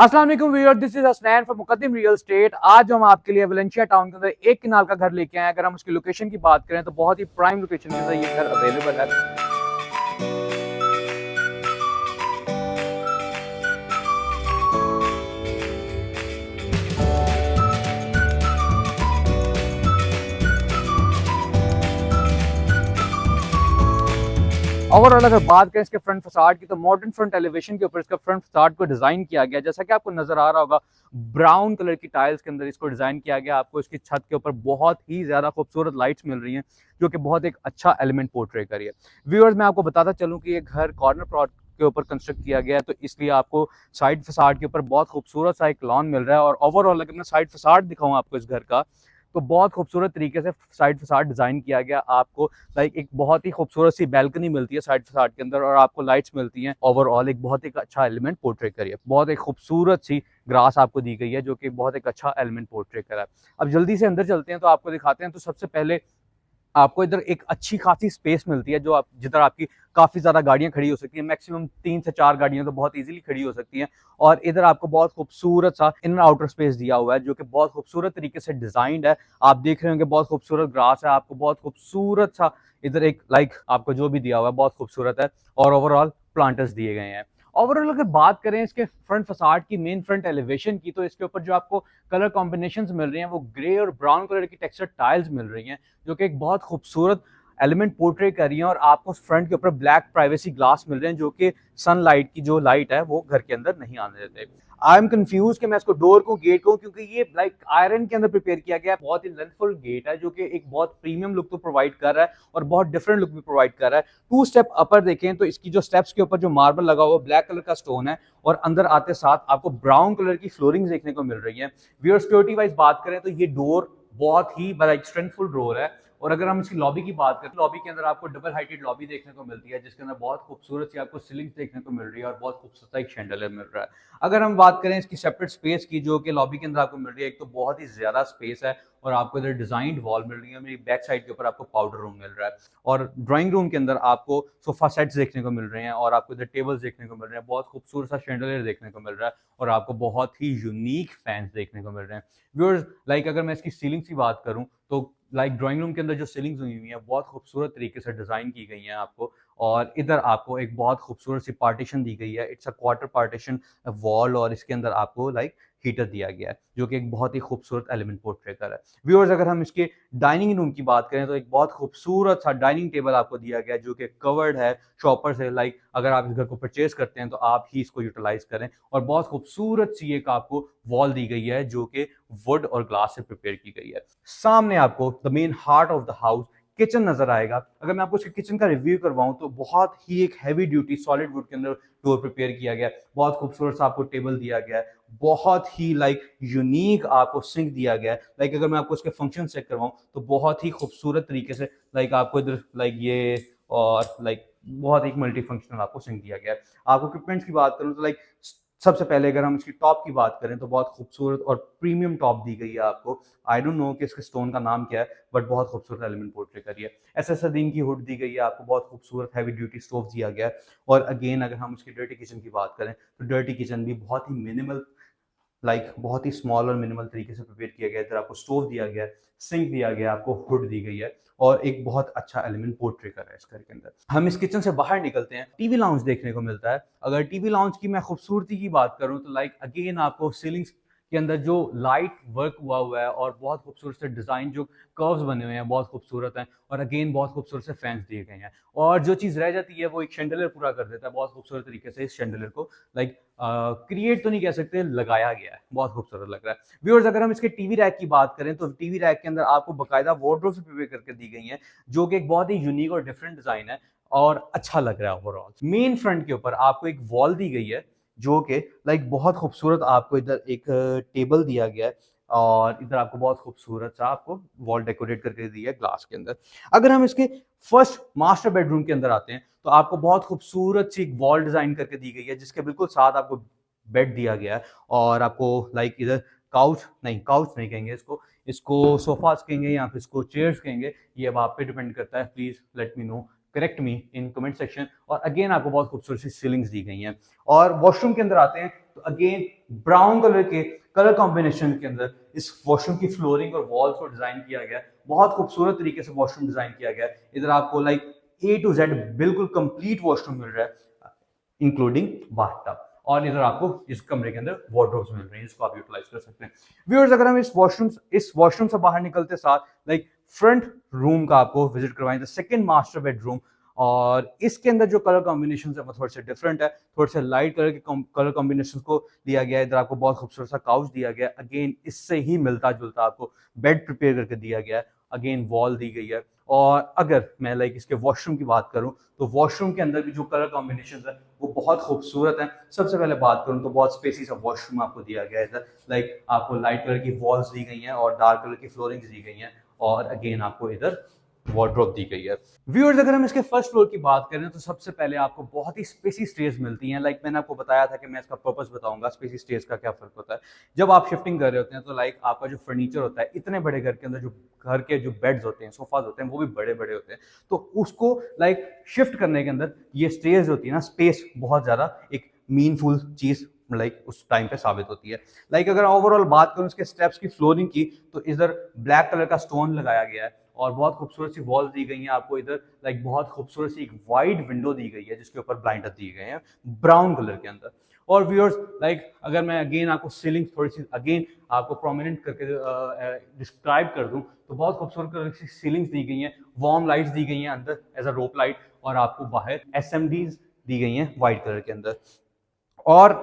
अस्सलाम वालेकुम viewer, this is Hasnain from Mukaddim real estate. आज हम आपके लिए वेलेंशिया टाउन के अंदर एक किनाल का घर लेके आए हैं। अगर हम उसकी लोकेशन की बात करें तो बहुत ही प्राइम लोकेशन के अंदर ये घर अवेलेबल है। ओवरऑल अगर बात करें इसके फ्रंट फसाड की तो मॉडर्न फ्रंट एलिवेशन के ऊपर इसका फ्रंट फसाड को डिजाइन किया गया, जैसा कि आपको नजर आ रहा होगा ब्राउन कलर की टाइल्स के अंदर इसको डिजाइन किया गया। आपको इसकी छत के ऊपर बहुत ही ज्यादा खूबसूरत लाइट्स मिल रही हैं जो कि बहुत एक अच्छा एलिमेंट पोर्ट्रे करी है। व्यूअर्स, मैं आपको बताता चलूं कि ये घर कॉर्नर प्लॉट के ऊपर कंस्ट्रक्ट किया गया है, तो इसलिए आपको साइड फसाड के ऊपर बहुत खूबसूरत सा एक लॉन मिल रहा है। और ओवरऑल अगर मैं साइड फसाड दिखाऊं आपको इस घर का, तो बहुत खूबसूरत तरीके से साइड फसाड डिजाइन किया गया। आपको लाइक एक बहुत ही खूबसूरत सी बैल्कनी मिलती है साइड फसाड के अंदर और आपको लाइट्स मिलती हैं। ओवरऑल एक बहुत एक अच्छा एलिमेंट पोर्ट्रे करिए, बहुत एक खूबसूरत सी ग्रास आपको दी गई है जो कि बहुत एक अच्छा एलिमेंट पोर्ट्रे करा है। अब जल्दी से अंदर चलते हैं तो आपको दिखाते हैं। तो सबसे पहले आपको इधर एक अच्छी खासी स्पेस मिलती है जो आप जिधर आपकी काफी ज्यादा गाड़ियां खड़ी हो सकती हैं। मैक्सिमम 3 से 4 गाड़ियां तो बहुत इजीली खड़ी हो सकती हैं। और इधर आपको बहुत खूबसूरत सा इनर आउटर स्पेस दिया हुआ है जो कि बहुत खूबसूरत तरीके से डिजाइंड है। आप देख रहे होंगे बहुत खूबसूरत ग्रास है, आपको बहुत खूबसूरत सा इधर एक लाइक आपको जो भी दिया हुआ है बहुत खूबसूरत है। और ओवरऑल प्लांटर्स दिए गए हैं। ओवरऑल अगर बात करें इसके फ्रंट फसाड की, मेन फ्रंट एलिवेशन की, तो इसके ऊपर जो आपको कलर कॉम्बिनेशंस मिल रही हैं वो ग्रे और ब्राउन कलर की टेक्सचर टाइल्स मिल रही हैं जो कि एक बहुत खूबसूरत एलिमेंट पोर्ट्रे कर रही हैं। और आपको फ्रंट के ऊपर ब्लैक प्राइवेसी ग्लास मिल रहे हैं जो कि सनलाइट की जो लाइट है वो घर के अंदर नहीं आने देते। आई एम कंफ्यूज कि मैं इसको डोर को गेट को, क्योंकि ये लाइक आयरन के अंदर प्रिपेयर किया गया है। बहुत ही लेंथफुल गेट है जो कि एक बहुत प्रीमियम लुक तो प्रोवाइड कर रहा है और बहुत डिफरेंट लुक भी प्रोवाइड कर रहा है। 2 स्टेप अपर देखें तो इसकी जो स्टेप्स के ऊपर जो मार्बल लगा हुआ ब्लैक कलर का स्टोन है और अंदर आते साथ आपको ब्राउन कलर की फ्लोरिंग देखने को मिल रही है। व्यूअर, सिक्योरिटी वाइज बात करें तो ये डोर बहुत ही बड़ा स्ट्रेंथफुल डोर है। और अगर हम इसकी लॉबी की बात करें, लॉबी के अंदर आपको डबल हाइटेड लॉबी देखने को मिलती है जिसके अंदर बहुत खूबसूरत सी आपको सीलिंग्स देखने को मिल रही है और बहुत खूबसूरत एक शैंडलियर मिल रहा है। अगर हम बात करें इसकी सेपरेट स्पेस की जो कि लॉबी के अंदर आपको मिल रही है, एक तो बहुत ही ज्यादा स्पेस है और आपको इधर डिजाइंड वॉल मिल रही है। मेरी बैक साइड के ऊपर आपको पाउडर रूम मिल रहा है और ड्राइंग रूम के अंदर आपको सोफा सेट्स देखने को मिल रहे हैं और आपको इधर टेबल्स देखने को मिल रहे हैं। बहुत खूबसूरत सा शैंडलियर देखने को मिल रहा है और आपको बहुत ही यूनिक फैंस देखने को मिल रहे हैं। व्यूअर्स, लाइक अगर मैं इसकी सीलिंग्स की बात करूं तो लाइक ड्राइंग रूम के अंदर जो सीलिंग्स हुई हुई हैं बहुत खूबसूरत तरीके से डिजाइन की गई हैं आपको। और इधर आपको एक बहुत खूबसूरत सी पार्टीशन दी गई है, it's a quarter partition wall. और इसके अंदर आपको लाइक हीटर दिया गया है जो कि एक बहुत ही खूबसूरत एलिमेंट पोर्ट्रे कर है। व्यूअर्स, अगर हम इसके डाइनिंग रूम की बात करें तो एक बहुत खूबसूरत सा डाइनिंग टेबल आपको दिया गया है जो कि कवर्ड है शॉपर से। लाइक अगर आप इस घर को परचेज करते हैं तो आप ही इसको यूटिलाइज करें। और बहुत खूबसूरत सी एक आपको वॉल दी गई है जो कि वुड और ग्लास से प्रिपेयर की गई है। सामने आपको the main heart of the house kitchen नजर आएगा। अगर मैं आपको इसके किचन का रिव्यू करवाऊं तो बहुत ही एक हैवी ड्यूटी सॉलिड वुड के अंदर डोर प्रिपेयर किया गया है। बहुत खूबसूरत सा आपको टेबल दिया गया है, बहुत ही लाइक यूनिक आपको सिंक दिया गया है। लाइक अगर मैं आपको इसके फंक्शन चेक करवाऊं तो बहुत ही खूबसूरत तरीके से लाइक आपको इधर लाइक ये और लाइक बहुत एक मल्टी फंक्शनल आपको सिंक दिया गया है। आपको इक्विपमेंट्स की बात करूं तो लाइक सबसे पहले अगर हम इसकी टॉप की बात करें तो बहुत खूबसूरत और प्रीमियम टॉप दी गई है आपको। आई डोंट नो कि इसके स्टोन का नाम क्या है बट बहुत खूबसूरत एलिमेंट पोर्ट्रे करी है। एसएसडीन की हुड दी गई है आपको, बहुत खूबसूरत हैवी ड्यूटी स्टोव दिया गया है। और अगेन अगर हम इसकी डर्टी किचन की बात करें तो डर्टी किचन भी बहुत ही मिनिमल बहुत ही स्मॉल और मिनिमल तरीके से प्रिपेयर किया गया है। इधर आपको स्टोव दिया गया है, सिंक दिया गया है, आपको हुड दी गई है और एक बहुत अच्छा एलिमेंट पोर्ट्रे कर है इस घर के अंदर। हम इस किचन से बाहर निकलते हैं, टीवी लाउंज देखने को मिलता है। अगर टीवी लाउंज की मैं खूबसूरती की बात करूं तो लाइक अगेन आपको सीलिंग्स के अंदर जो लाइट वर्क हुआ है और बहुत खूबसूरत से डिजाइन जो कर्व्स बने हुए हैं बहुत खूबसूरत हैं। और अगेन बहुत खूबसूरत से फैंस दिए गए हैं। और जो चीज रह जाती है वो एक शैंडलियर पूरा कर देता है बहुत खूबसूरत तरीके से। इस शैंडलियर को लाइक क्रिएट तो नहीं कह सकते, लगाया गया है, बहुत खूबसूरत लग रहा है। व्यूअर्स, अगर हम इसके टीवी रैक की बात करें तो टीवी रैक के अंदर आपको बाकायदा वार्डरोब से प्रिपेयर करके दी गई है जो कि एक बहुत ही यूनिक और डिफरेंट डिजाइन है और अच्छा लग रहा है ओवरऑल। मेन फ्रंट के ऊपर आपको एक वॉल दी गई है जो कि लाइक बहुत खूबसूरत आपको इधर एक टेबल दिया गया है और इधर आपको बहुत खूबसूरत सा आपको वॉल डेकोरेट करके दी है ग्लास के अंदर। अगर हम इसके फर्स्ट मास्टर बेडरूम के अंदर आते हैं तो आपको बहुत खूबसूरत सी एक वॉल डिजाइन करके दी गई है जिसके बिल्कुल साथ आपको बेड दिया गया है। और आपको लाइक इधर काउच नहीं कहेंगे इसको, इसको सोफास कहेंगे या फिर इसको चेयर्स कहेंगे, ये अब आप पे डिपेंड करता है। Please let me know correct me in comment section. और अगेन आपको बहुत खूबसूरत सी सीलिंग्स दी गई हैं। और वॉशरूम के अंदर आते हैं तो अगेन ब्राउन कलर के कलर कॉम्बिनेशन के अंदर इस वॉशरूम की फ्लोरिंग और वॉल्स को डिजाइन किया गया है। बहुत खूबसूरत तरीके से वॉशरूम डिजाइन किया गया है। इधर आपको लाइक A to Z बिल्कुल कंप्लीट वॉशरूम मिल रहा है, इंक्लूडिंग बाथटब। और इधर आपको इस कमरे के अंदर वार्डरोब्स मिल रहे हैं जिसको आप यूटिलाइज कर सकते हैं। व्यूअर्स, अगर हम इस वॉशरूम से बाहर निकलते साथ लाइक फ्रंट रूम का आपको विजिट करवाएं, द सेकंड मास्टर बेडरूम। और इसके अंदर जो कलर कॉम्बिनेशन है वो थोड़े से डिफरेंट है, थोड़े से लाइट कलर के कलर कॉम्बिनेशन को दिया गया है। इधर आपको बहुत खूबसूरत सा काउच दिया गया है, अगेन इससे ही मिलता जुलता आपको बेड प्रिपेयर करके दिया गया है, अगेन वॉल दी गई है। और अगर मैं लाइक इसके वॉशरूम की बात करूं तो वॉशरूम के अंदर भी जो कलर कॉम्बिनेशन है वो बहुत खूबसूरत है। सबसे पहले बात करूं तो बहुत स्पेसी सा वॉशरूम आपको दिया गया है। इधर लाइक आपको लाइट कलर की वॉल्स दी गई हैं और डार्क कलर की फ्लोरिंग्स दी गई हैं, और अगेन आपको इधर वार्डरोब दी गई है। व्यूअर्स, अगर हम इसके फर्स्ट फ्लोर की बात करें तो सबसे पहले आपको बहुत ही स्पेसी स्टेज मिलती हैं। लाइक मैंने आपको बताया था कि मैं इसका पर्पस बताऊंगा स्पेसी स्टेज का क्या फर्क होता है। जब आप शिफ्टिंग कर रहे होते हैं तो लाइक आपका जो फर्नीचर होता है, इतने बड़े घर के अंदर जो घर के जो बेड्स होते हैं, सोफाज होते हैं, वो भी बड़े बड़े होते हैं, तो उसको लाइक शिफ्ट करने के अंदर ये स्टेज होती है ना, स्पेस बहुत ज्यादा एक मीनफुल चीज लाइक उस टाइम पे साबित होती है। लाइक अगर ओवरऑल बात करूं इसके स्टेप्स की फ्लोरिंग की तो इधर ब्लैक कलर का स्टोन लगाया गया है और बहुत खूबसूरत सी वॉल्स दी गई हैं आपको। इधर लाइक बहुत खूबसूरत सी एक वाइड विंडो दी गई है जिसके ऊपर ब्लाइंडर दिए गए हैं ब्राउन कलर के अंदर। और व्यूअर्स, लाइक अगर मैं अगेन आपको सीलिंग थोड़ी सी अगेन आपको प्रोमिनेंट करके डिस्क्राइब कर दूं तो बहुत खूबसूरत कलर की सीलिंग्स दी गई हैं, वार्म लाइट्स दी गई हैं अंदर एज अ रोप लाइट, और आपको बाहर SMDs दी गई हैं व्हाइट कलर के अंदर। और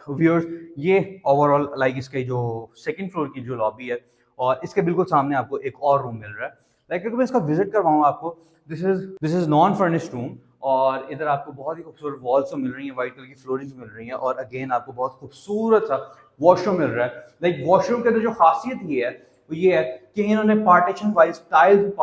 व्यूअर्स, ये ओवरऑल लाइक इसके जो सेकंड फ्लोर की जो लॉबी है और इसके बिल्कुल सामने आपको एक और रूम मिल रहा है। लाइक अगर मैं इसका विजिट करवाऊँ आपको, this is non furnished room. और इधर आपको बहुत ही खूबसूरत वॉल्स मिल रही हैं, व्हाइट कलर की फ्लोरिंग मिल रही हैं, और अगेन आपको बहुत खूबसूरत सा वॉशरूम मिल रहा है। लाइक वॉशरूम के अंदर जो खासियत ये है वो ये है कि इन्होंने partition wise tiles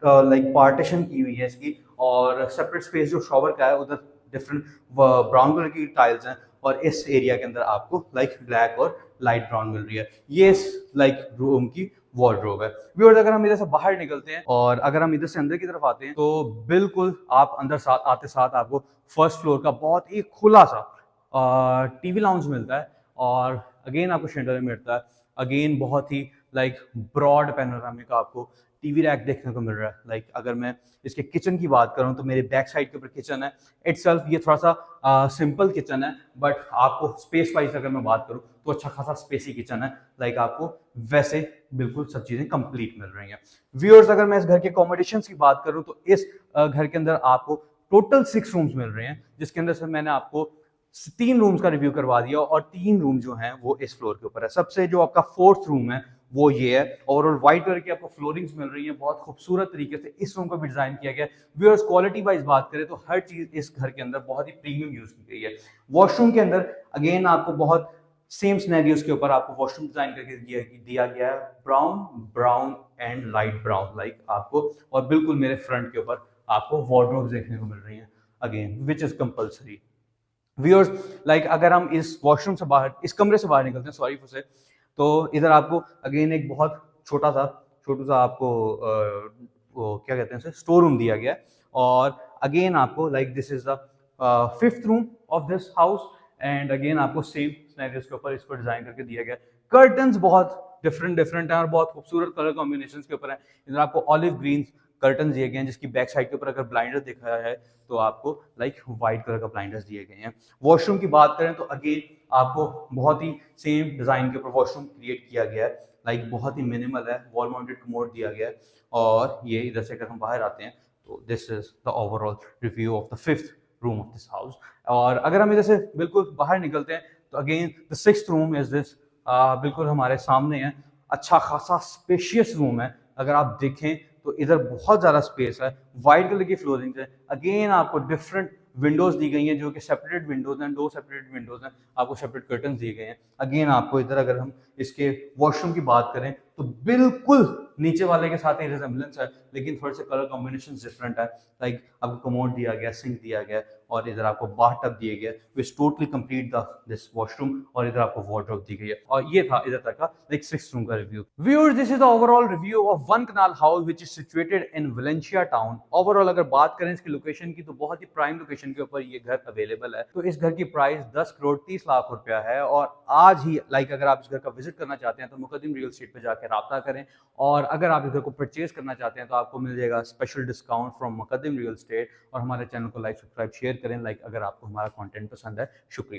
like partition की हुई है इसकी, और सेपरेट स्पेस जो शॉवर का है उधर डिफरेंट ब्राउन कलर की टाइल्स हैं, और इस एरिया के अंदर आपको लाइक ब्लैक और लाइट ब्राउन मिल रही है। ये इस लाइक रूम की वार्डरोब है। व्यूअर्स, अगर हम इधर से बाहर निकलते हैं और अगर हम इधर से अंदर की तरफ आते हैं तो बिल्कुल आप अंदर साथ आते साथ आपको फर्स्ट फ्लोर का बहुत ही खुला सा टीवी लाउंज मिलता है, और अगेन आपको शेंडलियर मिलता है। अगेन बहुत ही लाइक ब्रॉड पैनोरामिक आपको टीवी रैक देखने को मिल रहा है। लाइक अगर मैं इसके किचन की बात करूं तो मेरे बैक साइड के ऊपर किचन है। इटसेल्फ ये थोड़ा सा सिंपल किचन है, बट आपको स्पेस वाइज अगर मैं बात करूं तो अच्छा खासा स्पेसी किचन है। लाइक आपको वैसे बिल्कुल सब चीजें कंप्लीट मिल रही हैं। व्यूअर्स, अगर मैं इस घर के अकोमोडेशंस की बात करूं तो इस घर के अंदर आपको टोटल 6 रूम्स मिल रहे हैं, जिसके अंदर से मैंने आपको 3 रूम्स का रिव्यू करवा दिया, और 3 रूम जो हैं वो इस फ्लोर के ऊपर है। सबसे जो आपका 4th रूम है वो ये है। ओवरऑल व्हाइट कलर की आपको फ्लोरिंग्स मिल रही हैं, बहुत खूबसूरत तरीके से इस रूम को भी डिजाइन किया गया है। व्यूअर्स, क्वालिटी वाइज बात करें तो हर चीज इस घर के अंदर बहुत ही प्रीमियम यूज की गई है। वॉशरूम के अंदर अगेन आपको बहुत सेम सिनेरियोज के ऊपर आपको वॉशरूम डिजाइन करके दिया गया है, brown and light brown like आपको। और बिल्कुल मेरे फ्रंट के ऊपर आपको वार्डरोब्स देखने को मिल रही हैं again, which is compulsory. Viewers, like अगर हम इस वॉशरूम से बाहर, इस कमरे से बाहर निकलते हैं, सॉरी फॉर से, तो इधर आपको अगेन एक बहुत छोटा सा आपको वो क्या कहते हैं स्टोर रूम दिया गया है। और अगेन आपको like this is the 5th room of this house, and again आपको सेम सिनेरियोस के ऊपर इसको डिजाइन करके दिया गया है। कर्टन्स बहुत डिफरेंट हैं और बहुत खूबसूरत कलर कॉम्बिनेशन के ऊपर है। इधर आपको ऑलिव ग्रीन कर्टन दिए गए हैं, जिसकी बैक साइड के ऊपर अगर ब्लाइंडर दिखा है तो आपको लाइक व्हाइट कलर का ब्लाइंडर्स दिए गए हैं। वॉशरूम की बात करें तो अगेन आपको बहुत ही सेम डिजाइन के ऊपर वॉशरूम क्रिएट किया गया है। लाइक बहुत ही मिनिमल है, वॉल माउंटेड कमोड दिया गया है। और ये इधर से अगर हम बाहर आते हैं तो this is the overall review of the 5th room of this house. और अगर हम इधर से बिल्कुल बाहर निकलते हैं तो again the 6th room is this, बिल्कुल हमारे सामने है। अच्छा खासा स्पेशियस रूम है, अगर आप देखें तो इधर बहुत ज्यादा स्पेस है, व्हाइट कलर की फ्लोरिंग है। अगेन आपको डिफरेंट विंडोज दी गई हैं जो कि सेपरेट विंडोज हैं, 2 सेपरेट विंडोज हैं, आपको सेपरेट कर्टन दिए गए हैं। अगेन आपको इधर अगर हम इसके वॉशरूम की बात करें तो बिल्कुल नीचे वाले के साथ ही रिजेम्बलेंस है, लेकिन थोड़े से कलर कॉम्बिनेशन डिफरेंट है। लाइक आपको कमोड दिया गया, सिंक दिया गया, और इधर आपको बाथटब दिए गए which totally complete the this washroom, और इधर आपको वार्डरोब दी गई है। और ये था इधर तक का लाइक 6 रूम का review. Viewers, this is the overall review of one kanal house which is situated in Valencia town. Overall अगर बात करें इसकी लोकेशन की तो बहुत ही प्राइम लोकेशन के ऊपर ये घर अवेलेबल है। तो इस घर की प्राइस 10 करोड़ 30 लाख रुपया है। और आज ही लाइक अगर आप इस घर का विजिट करना चाहते हैं तो मुकद्दम रियल एस्टेट पे जाकर राब्ता करें। और अगर आप इस घर को परचेज करना चाहते हैं तो आपको मिल जाएगा special discount from Muqaddam real estate. और हमारे चैनल को लाइक सब्सक्राइब शेयर करें लाइक अगर आपको हमारा कंटेंट पसंद है। शुक्रिया।